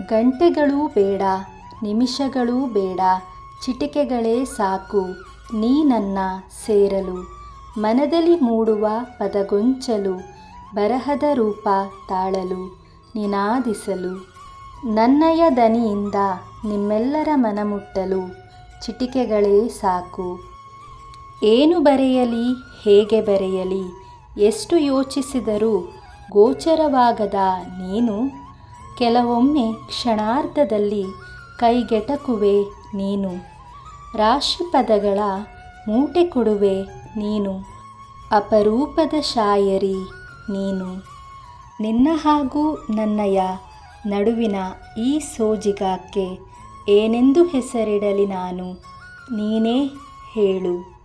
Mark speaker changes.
Speaker 1: ಗಂಟೆಗಳೂ ಬೇಡ, ನಿಮಿಷಗಳೂ ಬೇಡ, ಚಿಟಿಕೆಗಳೇ ಸಾಕು ನೀ ನನ್ನ ಸೇರಲು. ಮನದಲ್ಲಿ ಮೂಡುವ ಪದಗೊಂಚಲು, ಬರಹದ ರೂಪ ತಾಳಲು, ನಿನಾದಿಸಲು. ನನ್ನಯ ದನಿಯಿಂದ ನಿಮ್ಮೆಲ್ಲರ ಮನಮುಟ್ಟಲು, ಚಿಟಿಕೆಗಳೇ ಸಾಕು. ಏನು ಬರೆಯಲಿ, ಹೇಗೆ ಬರೆಯಲಿ, ಎಷ್ಟು ಯೋಚಿಸಿದರೂ ಗೋಚರವಾಗದ ನೀನು. ಕೆಲವೊಮ್ಮೆ ಕ್ಷಣಾರ್ಧದಲ್ಲಿ ಕೈಗೆಟಕುವೆ ನೀನು. ರಾಶಿ ಪದಗಳ ಮೂಟೆ ಕೊಡುವೆ ನೀನು. ಅಪರೂಪದ ಶಾಯರಿ ನೀನು. ನಿನ್ನ ಹಾಗೂ ನನ್ನಯ ನಡುವಿನ ಈ ಸೋಜಿಗಕ್ಕೆ ಏನೆಂದು ಹೆಸರಿಡಲಿ ನಾನು, ನೀನೇ ಹೇಳು.